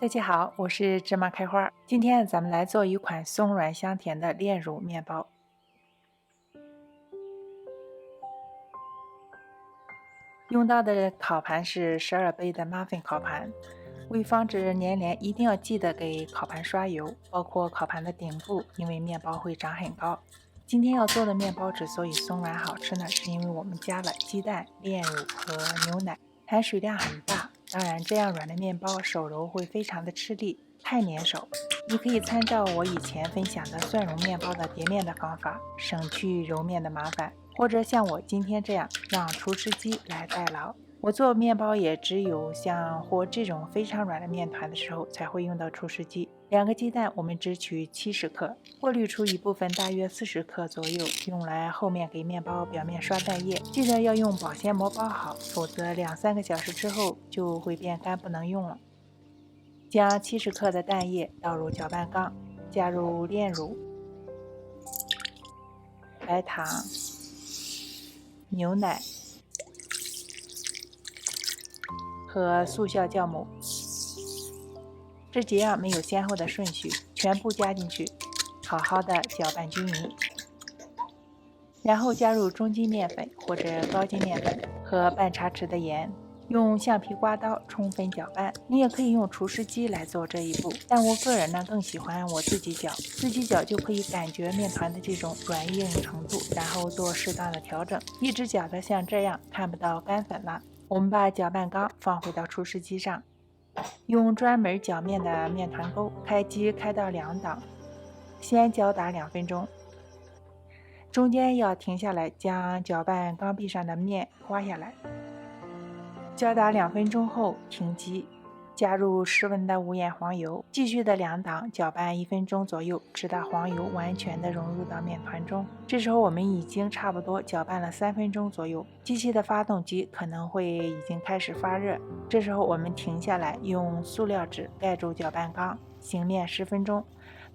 大家好，我是芝麻开花。今天咱们来做一款松软香甜的炼乳面包。用到的烤盘是12杯的muffin烤盘。为防止粘连，一定要记得给烤盘刷油，包括烤盘的顶部，因为面包会长很高。今天要做的面包之所以松软好吃呢，是因为我们加了鸡蛋、炼乳和牛奶，含水量很大。当然，这样软的面包手揉会非常的吃力，太粘手。你可以参照我以前分享的蒜蓉面包的叠面的方法，省去揉面的麻烦，或者像我今天这样，让厨师机来代劳。我做面包也只有像和这种非常软的面团的时候才会用到厨师机。2个鸡蛋我们只取70克，过滤出一部分大约40克左右，用来后面给面包表面刷蛋液。记得要用保鲜膜包好，否则2-3个小时之后就会变干不能用了。将70克的蛋液倒入搅拌缸，加入炼乳、白糖、牛奶和速效酵母，这几样没有先后的顺序，全部加进去，好好的搅拌均匀。然后加入中筋面粉或者高筋面粉和半茶匙的盐，用橡皮刮刀充分搅拌。你也可以用厨师机来做这一步，但我个人呢更喜欢我自己搅，自己搅就可以感觉面团的这种软硬程度，然后做适当的调整。一直搅得像这样，看不到干粉了。我们把搅拌缸放回到厨师机上，用专门搅面的面团钩开机开到2档，先搅打2分钟，中间要停下来，将搅拌缸壁上的面刮下来。搅打2分钟后停机，加入室温的无盐黄油，继续的2档搅拌1分钟左右，直到黄油完全的融入到面团中。这时候我们已经差不多搅拌了3分钟左右，机器的发动机可能会已经开始发热。这时候我们停下来，用塑料纸盖住搅拌缸，醒面10分钟，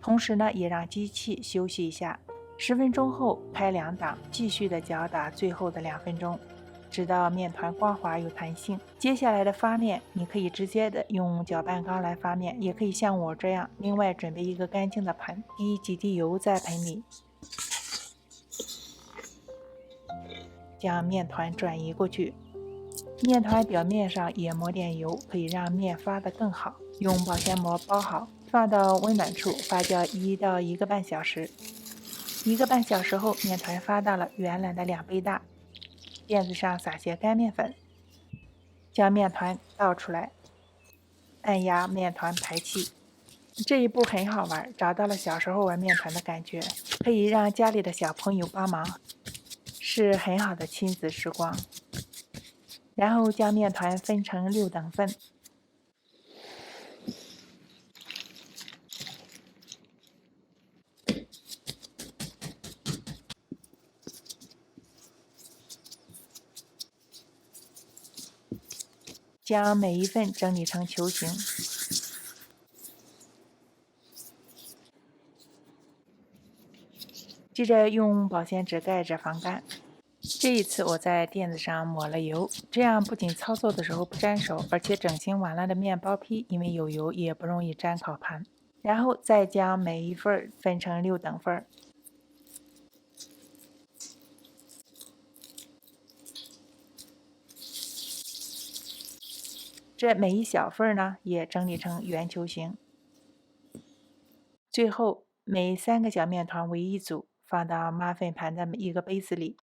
同时呢也让机器休息一下。10分钟后开2档，继续的搅打最后的2分钟，直到面团光滑有弹性。接下来的发面，你可以直接的用搅拌缸来发面，也可以像我这样另外准备一个干净的盆，滴几滴油在盆里，将面团转移过去。面团表面上也抹点油，可以让面发得更好。用保鲜膜包好，放到温暖处发酵1到1个半小时。1个半小时后，面团发到了原来的2倍大。垫子上撒些干面粉，将面团倒出来，按压面团排气。这一步很好玩，找到了小时候玩面团的感觉，可以让家里的小朋友帮忙，是很好的亲子时光。然后将面团分成6等份，将每一份整理成球形。接着用保鲜纸盖着防干。这一次我在垫子上抹了油，这样不仅操作的时候不沾手，而且整形完了的面包坯因为有油也不容易粘烤盘。然后再将每一份分成6等份，这每一小份呢也整理成圆球形。最后每3个小面团为一组，放到muffin盘的一个杯子里。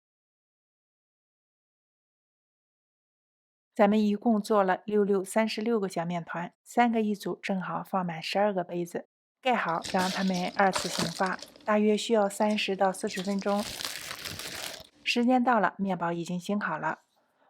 咱们一共做了36个小面团，3个一组，正好放满12个杯子。盖好，让它们2次性发，大约需要30到40分钟。时间到了，面包已经醒好了。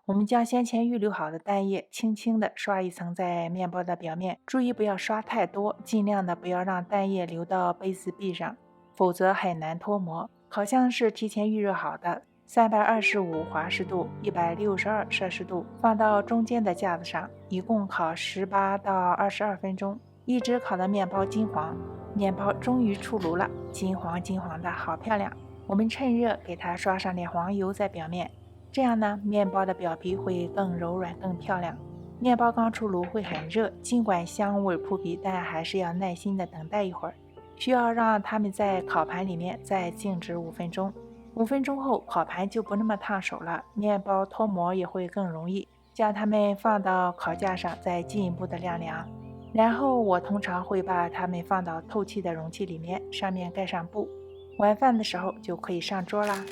我们将先前预留好的蛋液轻轻地刷一层在面包的表面，注意不要刷太多，尽量的不要让蛋液流到杯子壁上，否则很难脱模。烤箱是提前预热好的，325华氏度，162摄氏度，放到中间的架子上，一共烤18到22分钟，一直烤到面包金黄。面包终于出炉了，金黄金黄的，好漂亮。我们趁热给它刷上点黄油在表面，这样呢，面包的表皮会更柔软更漂亮。面包刚出炉会很热，尽管香味扑鼻，但还是要耐心的等待一会儿，需要让它们在烤盘里面再静置5分钟。5分钟后，烤盘就不那么烫手了，面包脱模也会更容易。将它们放到烤架上，再进一步的晾凉。然后我通常会把它们放到透气的容器里面，上面盖上布。晚饭的时候就可以上桌啦。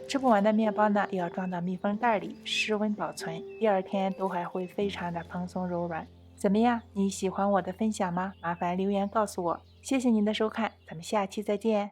吃不完的面包呢，要装到密封袋里，室温保存，第二天都还会非常的蓬松柔软。怎么样？你喜欢我的分享吗？麻烦留言告诉我。谢谢您的收看，咱们下期再见。